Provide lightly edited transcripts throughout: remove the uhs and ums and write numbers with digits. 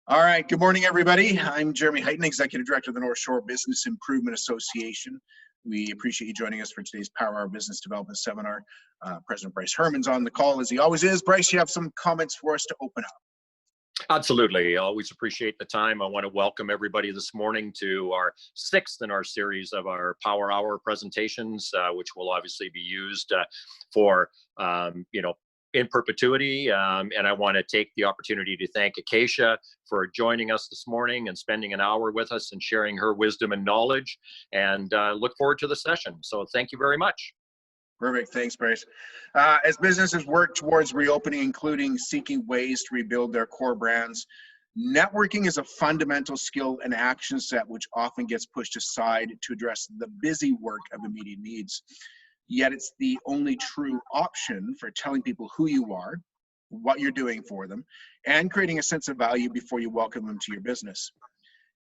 All right, good morning, everybody. I'm Jeremy Heighton, Executive Director of the North Shore Business Improvement Association. We appreciate you joining us for today's Power Hour Business Development Seminar. President Bryce Herman's on the call, as he always is. Bryce, you have some comments for us to open up. Absolutely. I always appreciate the time. I want to welcome everybody this morning to our sixth in our series of our Power Hour presentations, which will obviously be used for, in perpetuity. And I want to take the opportunity to thank Acacia for joining us this morning and spending an hour with us and sharing her wisdom and knowledge, and look forward to the session. So thank you very much. Perfect. Thanks, Bryce. As businesses work towards reopening, including seeking ways to rebuild their core brands, networking is a fundamental skill and action set which often gets pushed aside to address the busy work of immediate needs. Yet it's the only true option for telling people who you are, what you're doing for them, and creating a sense of value before you welcome them to your business.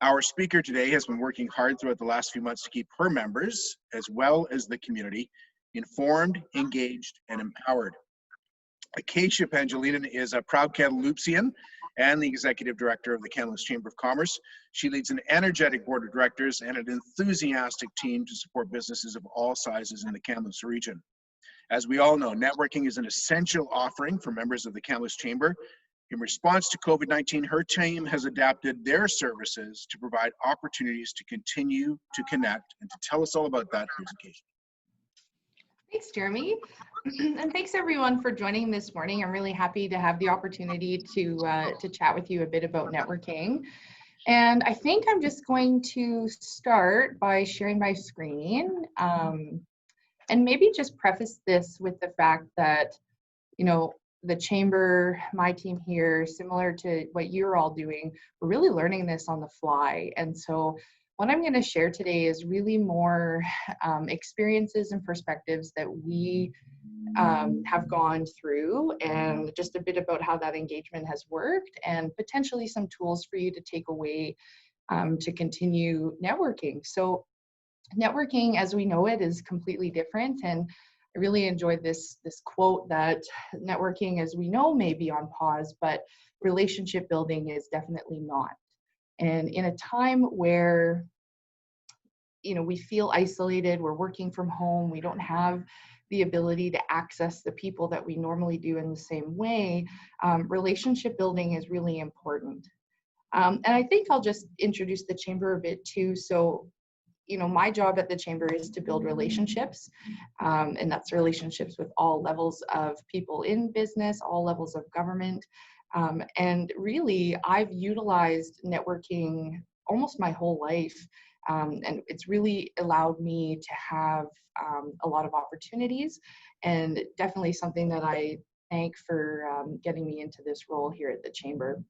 Our speaker today has been working hard throughout the last few months to keep her members, as well as the community, informed, engaged, and empowered. Acacia Pangilinan is a proud Kamloopsian and the Executive Director of the Kamloops Chamber of Commerce. She leads an energetic board of directors and an enthusiastic team to support businesses of all sizes in the Kamloops region. As we all know, networking is an essential offering for members of the Kamloops Chamber. In response to COVID-19, her team has adapted their services to provide opportunities to continue to connect, and to tell us all about that, here's Acacia. Thanks, Jeremy. And thanks everyone for joining this morning. I'm really happy to have the opportunity to chat with you a bit about networking. And I think I'm just going to start by sharing my screen, and maybe just preface this with the fact that, the Chamber, my team here, similar to what you're all doing, we're really learning this on the fly. And so what I'm going to share today is really more experiences and perspectives that we have gone through, and just a bit about how that engagement has worked, and potentially some tools for you to take away to continue networking. So networking as we know it is completely different, and I really enjoyed this quote that networking as we know may be on pause, but relationship building is definitely not. And in a time where, we feel isolated, we're working from home, we don't have the ability to access the people that we normally do in the same way, relationship building is really important. And I think I'll just introduce the Chamber a bit too. So, my job at the Chamber is to build relationships, and that's relationships with all levels of people in business, all levels of government. And really, I've utilized networking almost my whole life, and it's really allowed me to have a lot of opportunities, and definitely something that I thank for getting me into this role here at the Chamber.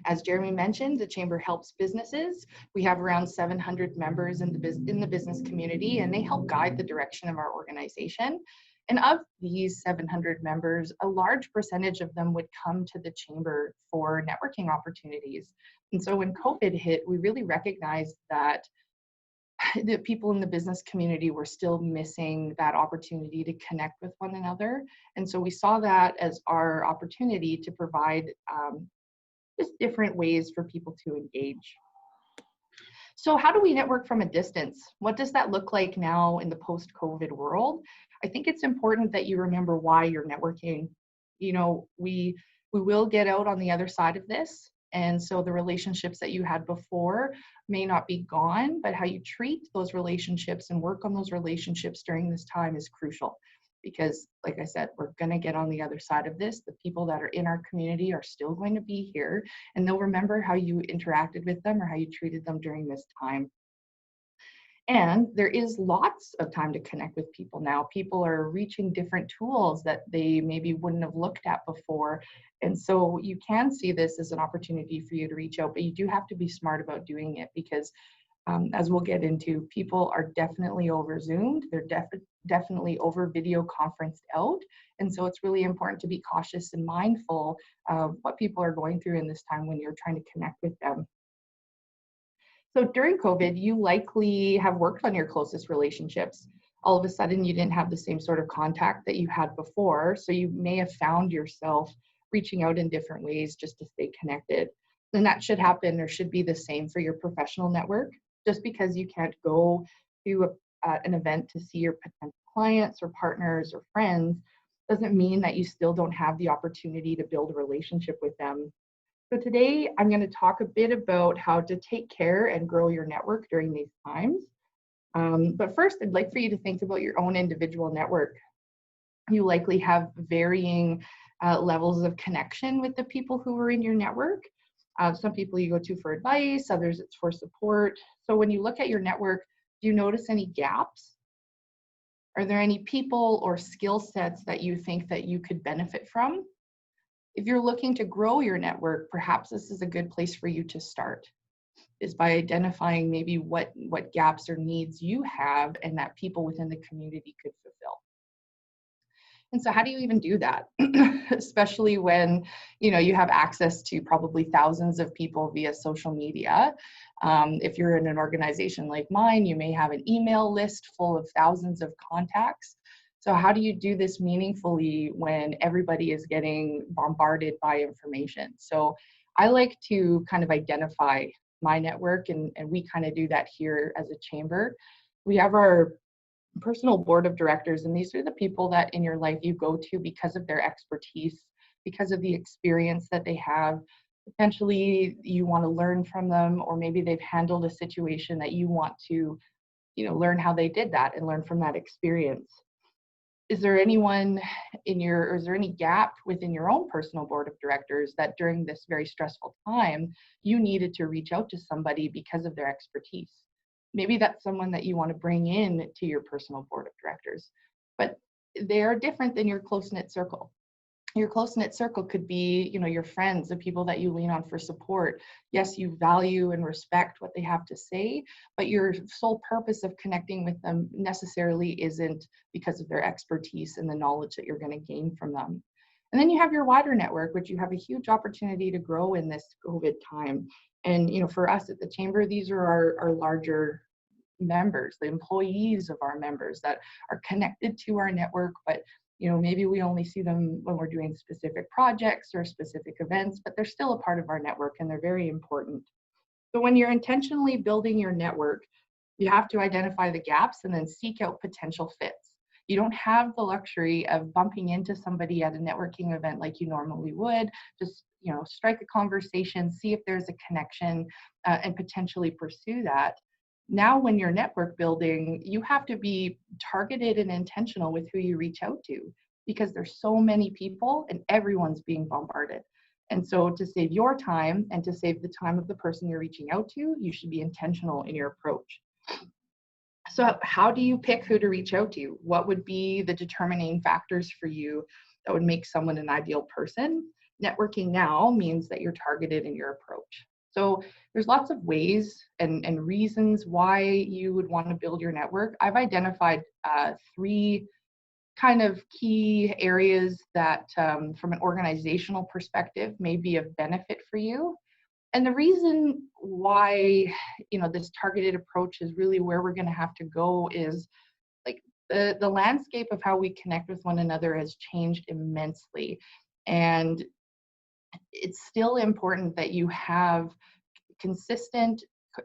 As Jeremy mentioned, the Chamber helps businesses. We have around 700 members in the business community, and they help guide the direction of our organization. And of these 700 members, a large percentage of them would come to the Chamber for networking opportunities. And so when COVID hit, we really recognized that the people in the business community were still missing that opportunity to connect with one another. And so we saw that as our opportunity to provide just different ways for people to engage. So how do we network from a distance? What does that look like now in the post-COVID world? I think it's important that you remember why you're networking. We will get out on the other side of this. And so the relationships that you had before may not be gone, but how you treat those relationships and work on those relationships during this time is crucial. Because like I said, we're going to get on the other side of this. The people that are in our community are still going to be here, and they'll remember how you interacted with them or how you treated them during this time. And there is lots of time to connect with people now. People are reaching different tools that they maybe wouldn't have looked at before. And so you can see this as an opportunity for you to reach out, but you do have to be smart about doing it, because as we'll get into, people are definitely over Zoomed. They're definitely over video conferenced out. And so it's really important to be cautious and mindful of what people are going through in this time when you're trying to connect with them. So during COVID, you likely have worked on your closest relationships. All of a sudden, you didn't have the same sort of contact that you had before. So you may have found yourself reaching out in different ways just to stay connected. And that should happen or should be the same for your professional network. Just because you can't go to an event to see your potential clients or partners or friends doesn't mean that you still don't have the opportunity to build a relationship with them. So today I'm going to talk a bit about how to take care and grow your network during these times. But first, I'd like for you to think about your own individual network. You likely have varying levels of connection with the people who are in your network. Some people you go to for advice, others it's for support. So when you look at your network, do you notice any gaps? Are there any people or skill sets that you think that you could benefit from? If you're looking to grow your network, perhaps this is a good place for you to start, is by identifying maybe what gaps or needs you have and that people within the community could fulfill. And so how do you even do that? Especially when, you have access to probably thousands of people via social media. If you're in an organization like mine, you may have an email list full of thousands of contacts. So how do you do this meaningfully when everybody is getting bombarded by information? So I like to kind of identify my network, and we kind of do that here as a chamber. We have our personal board of directors, and these are the people that in your life you go to because of their expertise, because of the experience that they have. Potentially you want to learn from them, or maybe they've handled a situation that you want to, learn how they did that and learn from that experience. Is there anyone or is there any gap within your own personal board of directors that during this very stressful time, you needed to reach out to somebody because of their expertise? Maybe that's someone that you want to bring in to your personal board of directors, but they are different than your close-knit circle. Your close-knit circle could be, your friends, the people that you lean on for support. Yes, you value and respect what they have to say, but your sole purpose of connecting with them necessarily isn't because of their expertise and the knowledge that you're going to gain from them. And then you have your wider network, which you have a huge opportunity to grow in this COVID time. And, for us at the Chamber, these are our larger members, the employees of our members that are connected to our network, but maybe we only see them when we're doing specific projects or specific events, but they're still a part of our network and they're very important. So when you're intentionally building your network, you have to identify the gaps and then seek out potential fits. You don't have the luxury of bumping into somebody at a networking event like you normally would. Just, strike a conversation, see if there's a connection, and potentially pursue that. Now, when you're network building, you have to be targeted and intentional with who you reach out to, because there's so many people and everyone's being bombarded. And so to save your time and to save the time of the person you're reaching out to, you should be intentional in your approach. So how do you pick who to reach out to? What would be the determining factors for you that would make someone an ideal person? Networking now means that you're targeted in your approach. So there's lots of ways and reasons why you would want to build your network. I've identified 3 kind of key areas that from an organizational perspective may be of benefit for you. And the reason why, this targeted approach is really where we're going to have to go is like the landscape of how we connect with one another has changed immensely. And it's still important that you have consistent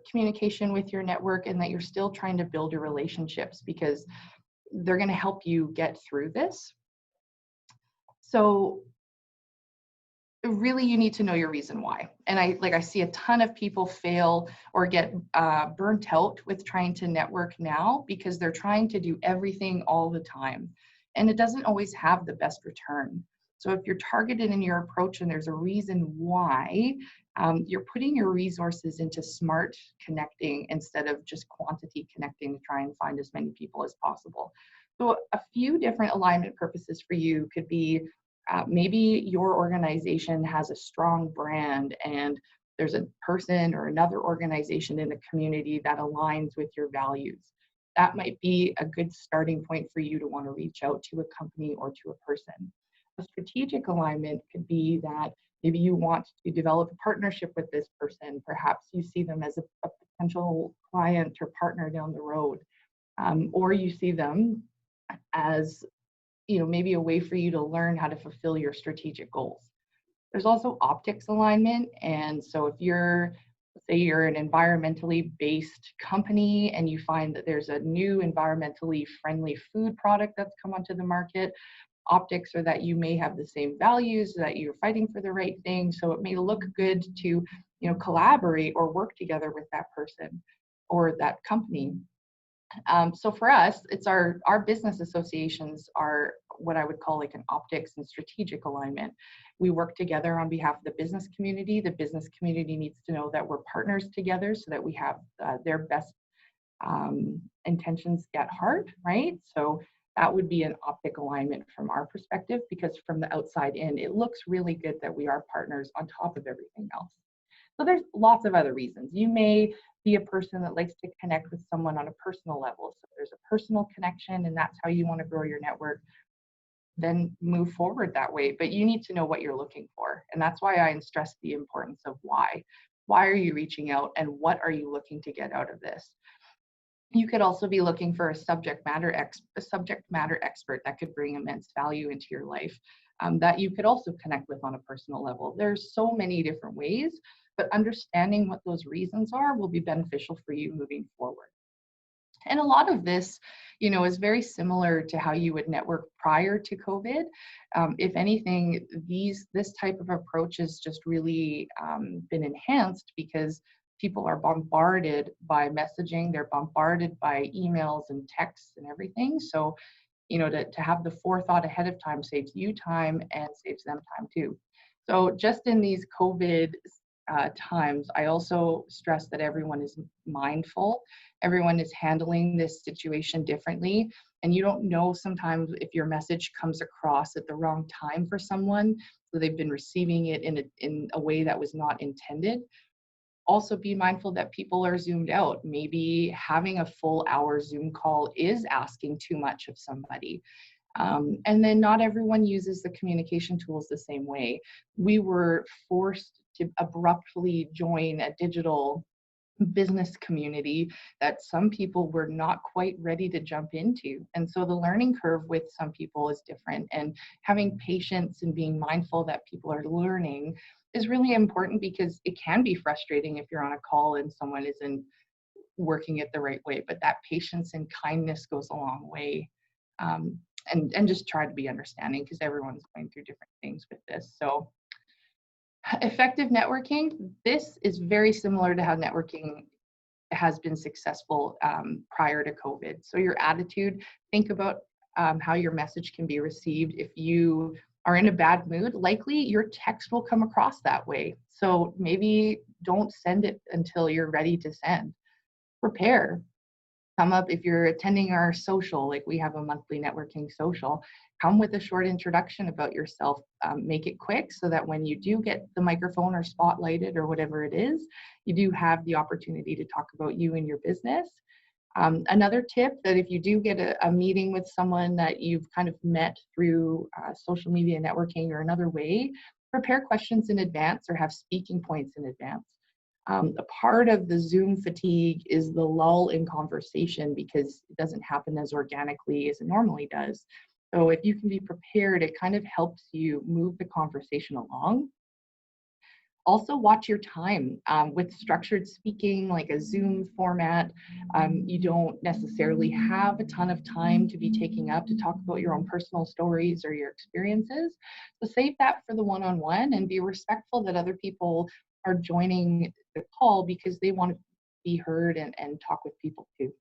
communication with your network and that you're still trying to build your relationships, because they're going to help you get through this. So really, you need to know your reason why. And I see a ton of people fail or get burnt out with trying to network now because they're trying to do everything all the time. And it doesn't always have the best return. So if you're targeted in your approach and there's a reason why, you're putting your resources into smart connecting instead of just quantity connecting to try and find as many people as possible. So a few different alignment purposes for you could be maybe your organization has a strong brand and there's a person or another organization in the community that aligns with your values. That might be a good starting point for you to want to reach out to a company or to a person. A strategic alignment could be that maybe you want to develop a partnership with this person. Perhaps you see them as a potential client or partner down the road, or you see them as maybe a way for you to learn how to fulfill your strategic goals. There's also optics alignment. And so if you're, say you're an environmentally based company and you find that there's a new environmentally friendly food product that's come onto the market, optics are that you may have the same values, that you're fighting for the right thing. So it may look good to, collaborate or work together with that person or that company. So for us, it's our business associations are what I would call like an optics and strategic alignment. We work together on behalf of the business community. The business community needs to know that we're partners together so that we have their best intentions at heart, right? So that would be an optic alignment from our perspective, because from the outside in, it looks really good that we are partners on top of everything else. So there's lots of other reasons. You may be a person that likes to connect with someone on a personal level. So there's a personal connection and that's how you want to grow your network, then move forward that way. But you need to know what you're looking for. And that's why I stress the importance of why. Why are you reaching out and what are you looking to get out of this? You could also be looking for a subject matter expert that could bring immense value into your life, that you could also connect with on a personal level. There's so many different ways, but understanding what those reasons are will be beneficial for you moving forward. And a lot of this, is very similar to how you would network prior to COVID. If anything, this type of approach has just really been enhanced because people are bombarded by messaging, they're bombarded by emails and texts and everything. So, to have the forethought ahead of time saves you time and saves them time too. So just in these COVID times, I also stress that everyone is mindful. Everyone is handling this situation differently. And you don't know sometimes if your message comes across at the wrong time for someone, so they've been receiving it in a way that was not intended. Also be mindful that people are zoomed out. Maybe having a full hour Zoom call is asking too much of somebody. And then not everyone uses the communication tools the same way. We were forced to abruptly join a digital business community that some people were not quite ready to jump into. And so the learning curve with some people is different, and having patience and being mindful that people are learning is really important, because it can be frustrating if you're on a call and someone isn't working it the right way, but that patience and kindness goes a long way. And just try to be understanding, because everyone's going through different things with this. So effective networking, this is very similar to how networking has been successful prior to COVID. So your attitude, think about how your message can be received. If you are in a bad mood, likely your text will come across that way. So maybe don't send it until you're ready to send. Prepare. Come up, if you're attending our social, like we have a monthly networking social, come with a short introduction about yourself. Make it quick so that when you do get the microphone or spotlighted or whatever it is, you do have the opportunity to talk about you and your business. Another tip, that if you do get a meeting with someone that you've kind of met through social media networking or another way, prepare questions in advance or have speaking points in advance. A part of the Zoom fatigue is the lull in conversation, because it doesn't happen as organically as it normally does. So if you can be prepared, it kind of helps you move the conversation along. Also watch your time. With structured speaking, like a Zoom format, you don't necessarily have a ton of time to be taking up to talk about your own personal stories or your experiences. So save that for the one-on-one, and be respectful that other people are joining the call because they want to be heard and talk with people too.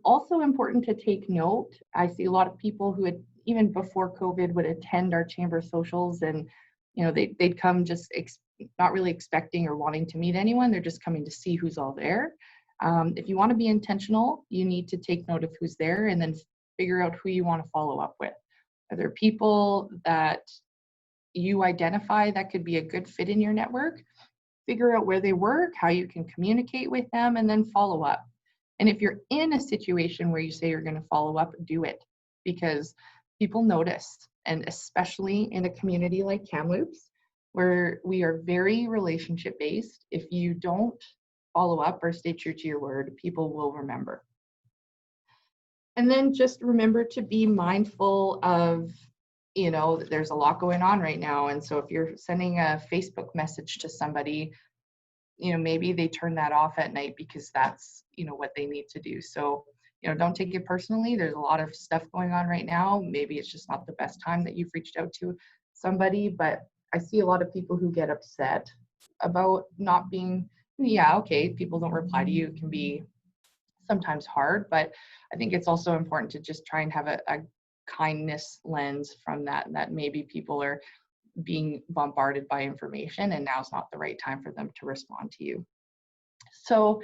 Also important to take note, I see a lot of people who had, even before COVID, would attend our chamber socials, and they'd come just not really expecting or wanting to meet anyone. They're just coming to see who's all there. If you want to be intentional, you need to take note of who's there and then figure out who you want to follow up with. Are there people that you identify that could be a good fit in your network? Figure out where they work, how you can communicate with them, and then follow up. And if you're in a situation where you say you're going to follow up, do it, because people notice. And especially in a community like Kamloops, where we are very relationship based, if you don't follow up or stay true to your word, people will remember. And then just remember to be mindful of you know, there's a lot going on right now. And so if you're sending a Facebook message to somebody, you know, maybe they turn that off at night because that's, you know, what they need to do. So, you know, don't take it personally. There's a lot of stuff going on right now. Maybe it's just not the best time that you've reached out to somebody, but I see a lot of people who get upset about not being, yeah, okay, people don't reply to you. It can be sometimes hard, but I think it's also important to just try and have a kindness lens from that, that maybe people are being bombarded by information and now's not the right time for them to respond to you. So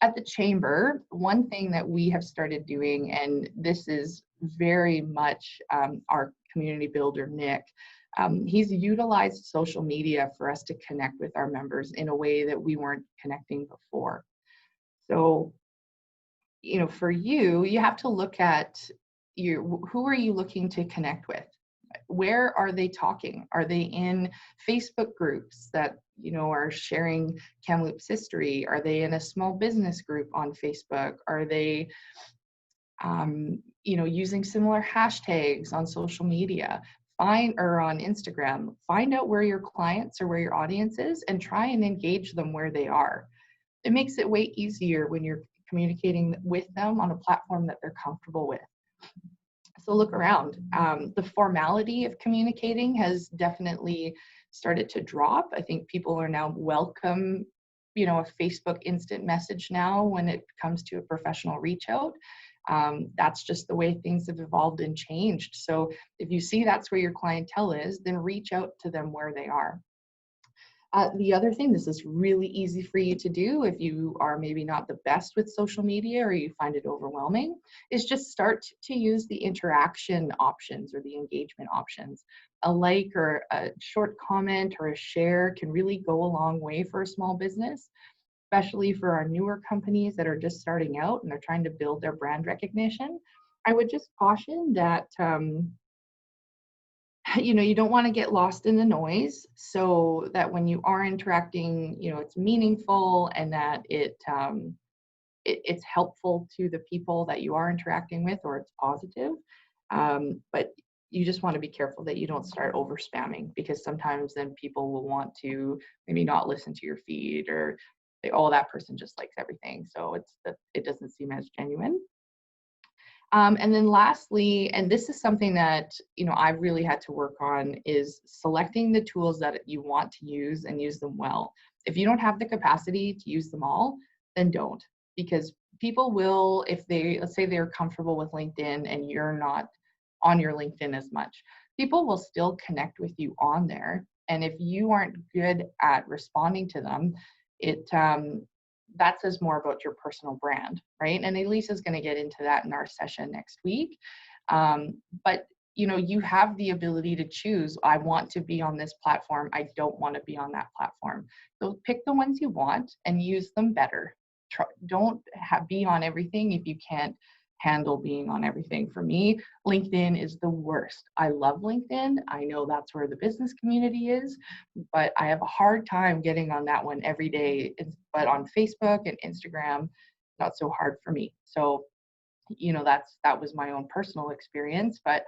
at the Chamber, one thing that we have started doing, and this is very much our community builder, Nick, he's utilized social media for us to connect with our members in a way that we weren't connecting before. So, you know, for you, you have to look at who are you looking to connect with? Where are they talking? Are they in Facebook groups that, you know, are sharing Kamloops history? Are they in a small business group on Facebook? Are they, you know, using similar hashtags on social media? Or on Instagram, find out where your clients or where your audience is and try and engage them where they are. It makes it way easier when you're communicating with them on a platform that they're comfortable with. So look around. The formality of communicating has definitely started to drop. I think people are now welcome, you know, a Facebook instant message now when it comes to a professional reach out. That's just the way things have evolved and changed. So if you see that's where your clientele is, then reach out to them where they are. The other thing, this is really easy for you to do if you are maybe not the best with social media or you find it overwhelming, is just start to use the interaction options or the engagement options. A like or a short comment or a share can really go a long way for a small business, especially for our newer companies that are just starting out and they're trying to build their brand recognition. I would just caution that you know, you don't want to get lost in the noise, so that when you are interacting, you know, it's meaningful and that it's helpful to the people that you are interacting with, or it's positive. But you just want to be careful that you don't start over spamming, because sometimes then people will want to maybe not listen to your feed or say, oh, that person just likes everything. So it doesn't seem as genuine. And then lastly, and this is something that, you know, I've really had to work on, is selecting the tools that you want to use and use them well. If you don't have the capacity to use them all, then don't, because people will, if they, let's say they're comfortable with LinkedIn and you're not on your LinkedIn as much, people will still connect with you on there. And if you aren't good at responding to them, that says more about your personal brand, right? And Elise is going to get into that in our session next week. But you know, you have the ability to choose, I want to be on this platform, I don't want to be on that platform. So pick the ones you want and use them better. Don't be on everything if you can't handle being on everything. For me, LinkedIn is the worst. I love LinkedIn. I know that's where the business community is, but I have a hard time getting on that one every day. But on Facebook and Instagram, not so hard for me. So, you know, that was my own personal experience. But,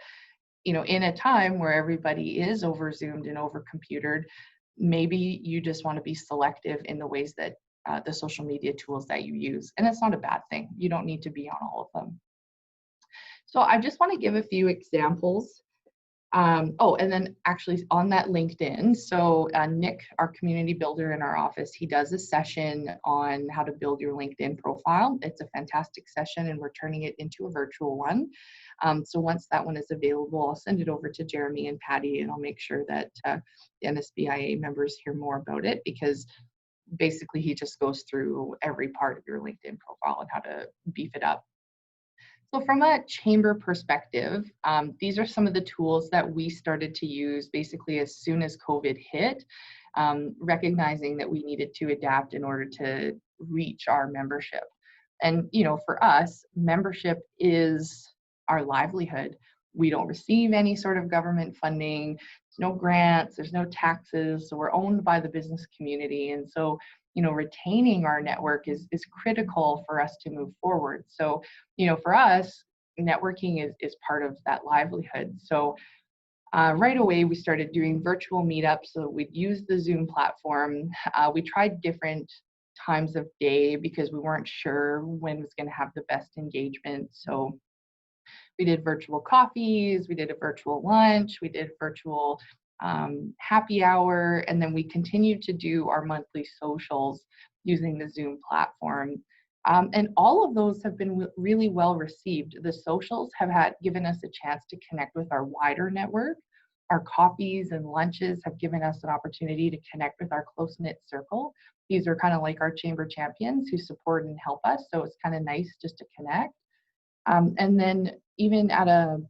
you know, in a time where everybody is over Zoomed and over computered, maybe you just want to be selective in the ways that the social media tools that you use. And it's not a bad thing. You don't need to be on all of them. So I just want to give a few examples. Oh, and then actually on that LinkedIn, so Nick, our community builder in our office, he does a session on how to build your LinkedIn profile. It's a fantastic session and we're turning it into a virtual one. So once that one is available, I'll send it over to Jeremy and Patty, and I'll make sure that the NSBIA members hear more about it, because basically he just goes through every part of your LinkedIn profile and how to beef it up. So from a chamber perspective, these are some of the tools that we started to use basically as soon as COVID hit, recognizing that we needed to adapt in order to reach our membership. And, you know, for us, membership is our livelihood. We don't receive any sort of government funding, there's no grants, there's no taxes, so we're owned by the business community. And so, you know, retaining our network is critical for us to move forward. So, you know, for us, networking is part of that livelihood. So Right away, we started doing virtual meetups, so we'd use the Zoom platform. We tried different times of day because we weren't sure when was going to have the best engagement. So we did virtual coffees, we did a virtual lunch, we did virtual happy hour, and then we continued to do our monthly socials using the Zoom platform. And all of those have been really well received. The socials have given us a chance to connect with our wider network. Our coffees and lunches have given us an opportunity to connect with our close-knit circle. These are kind of like our chamber champions who support and help us. So it's kind of nice just to connect. And then even at a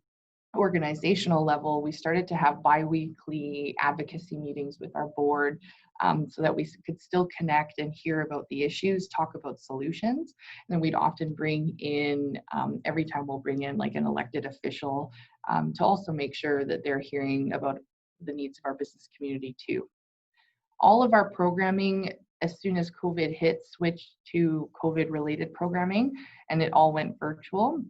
organizational level, we started to have bi-weekly advocacy meetings with our board, so that we could still connect and hear about the issues, talk about solutions. And then we'd often bring in, every time we'll bring in like an elected official, to also make sure that they're hearing about the needs of our business community too. All of our programming, as soon as COVID hit, switched to COVID-related programming, and it all went virtual.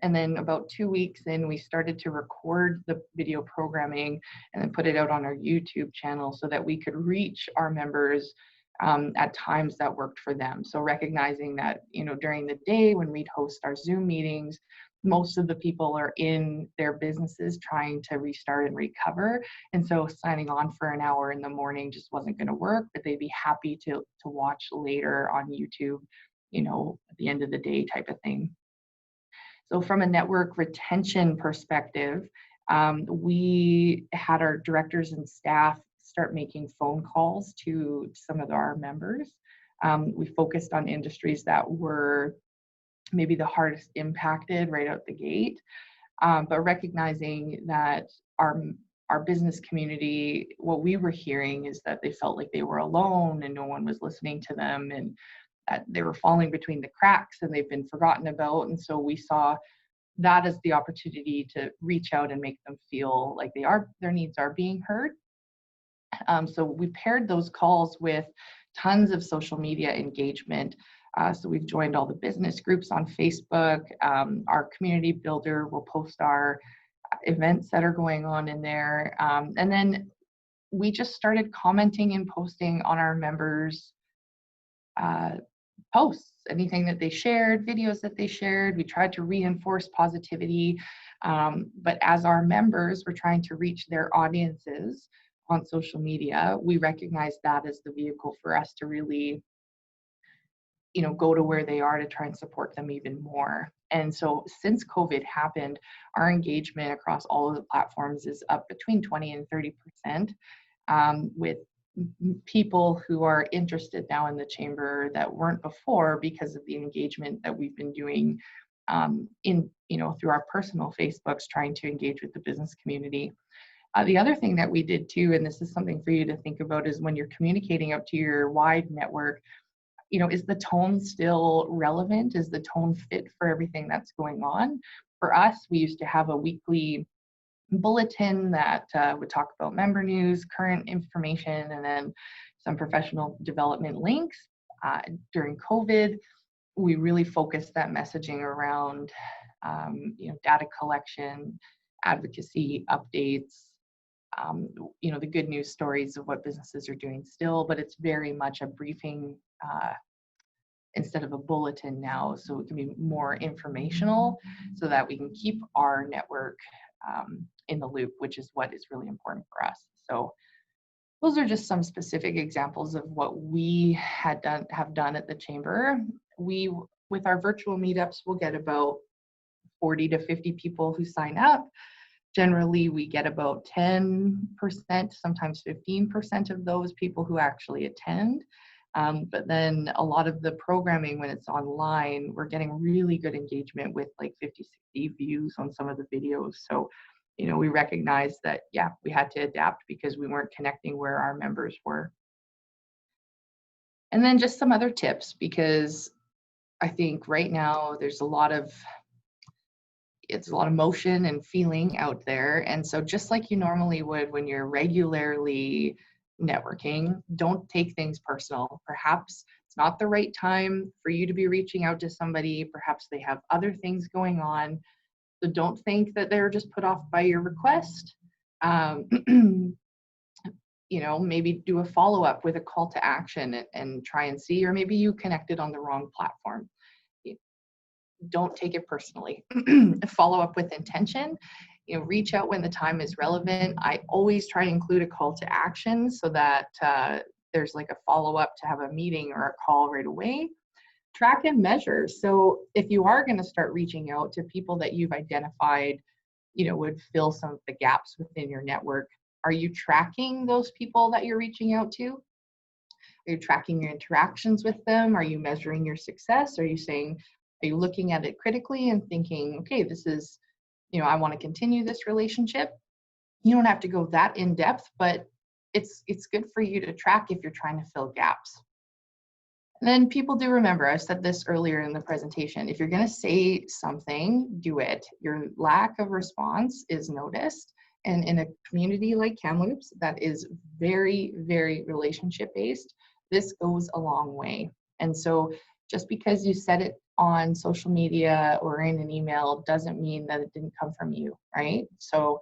And then about 2 weeks in, we started to record the video programming and then put it out on our YouTube channel so that we could reach our members at times that worked for them. So recognizing that, you know, during the day when we'd host our Zoom meetings, most of the people are in their businesses trying to restart and recover. And so signing on for an hour in the morning just wasn't going to work, but they'd be happy to watch later on YouTube, you know, at the end of the day type of thing. So from a network retention perspective, we had our directors and staff start making phone calls to some of our members. We focused on industries that were maybe the hardest impacted right out the gate, but recognizing that our business community, what we were hearing is that they felt like they were alone and no one was listening to them, and that they were falling between the cracks and they've been forgotten about. And so we saw that as the opportunity to reach out and make them feel like their needs are being heard. So we paired those calls with tons of social media engagement. So we've joined all the business groups on Facebook. Our community builder will post our events that are going on in there. And then we just started commenting and posting on our members' posts, anything that they shared, videos that they shared. We tried to reinforce positivity. But as our members were trying to reach their audiences on social media, we recognized that as the vehicle for us to really, you know, go to where they are to try and support them even more. And so since COVID happened, our engagement across all of the platforms is up between 20 and 30%, with people who are interested now in the chamber that weren't before because of the engagement that we've been doing through our personal Facebooks, trying to engage with the business community. The other thing that we did too, and this is something for you to think about, is when you're communicating up to your wide network, you know, is the tone still relevant? Is the tone fit for everything that's going on? For us, we used to have a weekly bulletin that would talk about member news, current information, and then some professional development links. During COVID, we really focused that messaging around data collection, advocacy updates, the good news stories of what businesses are doing still, but it's very much a briefing instead of a bulletin now, so it can be more informational so that we can keep our network in the loop, which is what is really important for us. So those are just some specific examples of what we have done at the chamber. We, with our virtual meetups, we'll get about 40 to 50 people who sign up. Generally, we get about 10%, sometimes 15% of those people who actually attend. But then a lot of the programming, when it's online, we're getting really good engagement with like 50, 60 views on some of the videos. So, you know, we recognize that, yeah, we had to adapt because we weren't connecting where our members were. And then just some other tips, because I think right now there's a lot of motion and feeling out there. And so just like you normally would when you're regularly networking, don't take things personal. Perhaps it's not the right time for you to be reaching out to somebody. Perhaps they have other things going on. So don't think that they're just put off by your request. Um, you know, maybe do a follow-up with a call to action and try and see, or maybe you connected on the wrong platform. Don't take it personally. Follow up with intention. You know, reach out when the time is relevant. I always try to include a call to action so that there's like a follow-up to have a meeting or a call right away. Track and measure. So if you are going to start reaching out to people that you've identified, you know, would fill some of the gaps within your network, are you tracking those people that you're reaching out to? Are you tracking your interactions with them? Are you measuring your success? Are you looking at it critically and thinking, okay, this is, you know, I want to continue this relationship? You don't have to go that in depth, but it's good for you to track if you're trying to fill gaps. And then people do remember, I said this earlier in the presentation, if you're going to say something, do it. Your lack of response is noticed. And in a community like Kamloops that is very, very relationship based, this goes a long way. And so just because you said it on social media or in an email doesn't mean that it didn't come from you, right? So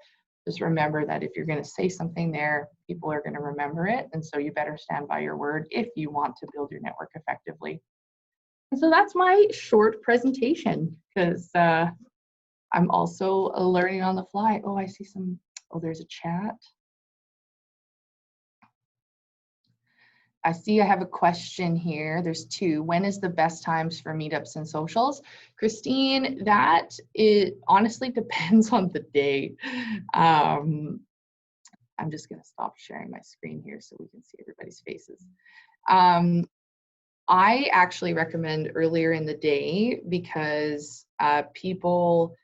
just remember that if you're going to say something there, people are going to remember it. And so you better stand by your word if you want to build your network effectively. And so that's my short presentation, because I'm also learning on the fly. Oh, I see some, oh, there's a chat. I see I have a question here. There's two. When is the best times for meetups and socials? Christine, that it honestly depends on the day. I'm just going to stop sharing my screen here so we can see everybody's faces. I actually recommend earlier in the day because people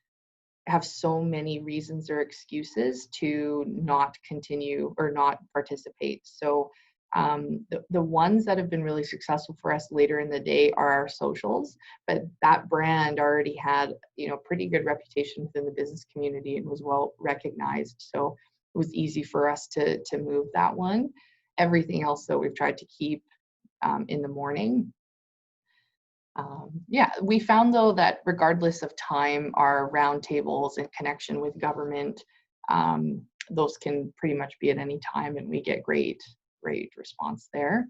have so many reasons or excuses to not continue or not participate. So the ones that have been really successful for us later in the day are our socials, but that brand already had, you know, pretty good reputation within the business community and was well recognized. So it was easy for us to move that one. Everything else, though, we've tried to keep in the morning. Yeah, we found though that regardless of time, our roundtables and connection with government, those can pretty much be at any time, and we get great response there.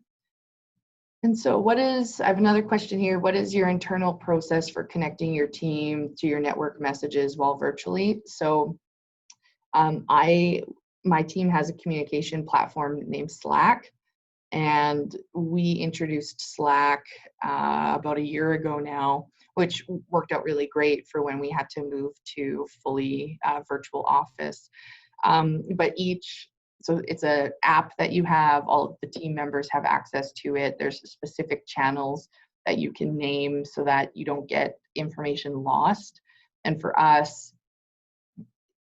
And so I have another question here. What is your internal process for connecting your team to your network messages while virtually? So my team has a communication platform named Slack. And we introduced Slack about a year ago now, which worked out really great for when we had to move to fully virtual office. So it's an app that you have, all of the team members have access to it. There's specific channels that you can name so that you don't get information lost. And for us,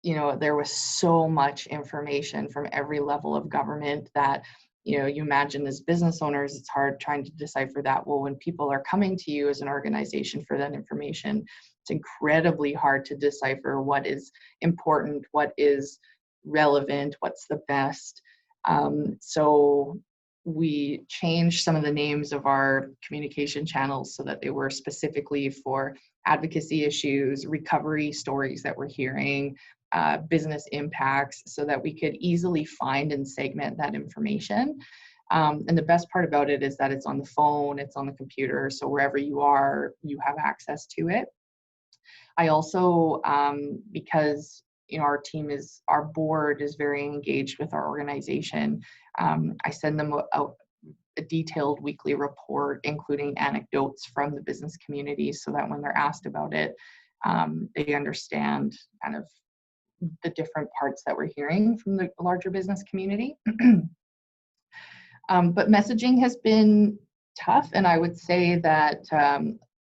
you know, there was so much information from every level of government that, you know, you imagine as business owners, it's hard trying to decipher that. Well, when people are coming to you as an organization for that information, it's incredibly hard to decipher what is important, what is relevant, what's the best. So we changed some of the names of our communication channels so that they were specifically for advocacy issues, recovery stories that we're hearing, business impacts, so that we could easily find and segment that information. And the best part about it is that it's on the phone, it's on the computer, so wherever you are, you have access to it. I also, because you know, our board is very engaged with our organization, I send them out a detailed weekly report, including anecdotes from the business community, so that when they're asked about it, they understand kind of the different parts that we're hearing from the larger business community. But messaging has been tough, and I would say that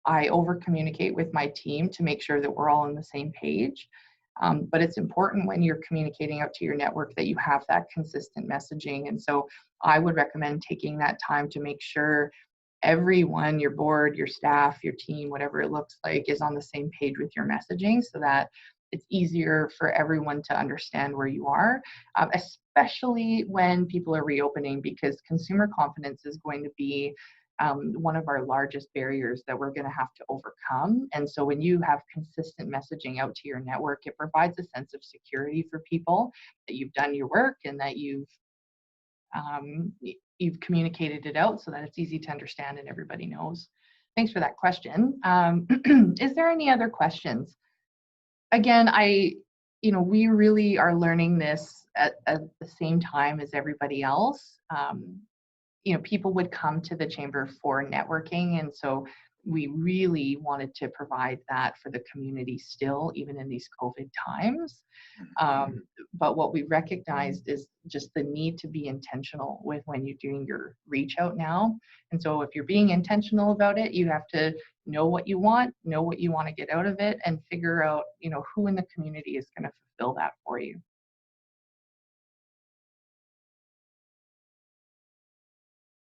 I over communicate with my team to make sure that we're all on the same page. But it's important when you're communicating out to your network that you have that consistent messaging. And so I would recommend taking that time to make sure everyone, your board, your staff, your team, whatever it looks like, is on the same page with your messaging, so that it's easier for everyone to understand where you are, especially when people are reopening, because consumer confidence is going to be one of our largest barriers that we're going to have to overcome. And so when you have consistent messaging out to your network, it provides a sense of security for people that you've done your work and that you've communicated it out so that it's easy to understand and everybody knows. Thanks for that question. Is there any other questions? Again, we really are learning this at the same time as everybody else. People would come to the Chamber for networking, and so we really wanted to provide that for the community still, even in these COVID times. But what we recognized is just the need to be intentional with when you're doing your reach out now. And so if you're being intentional about it, you have to know what you want to get out of it, and figure out, who in the community is going to fulfill that for you.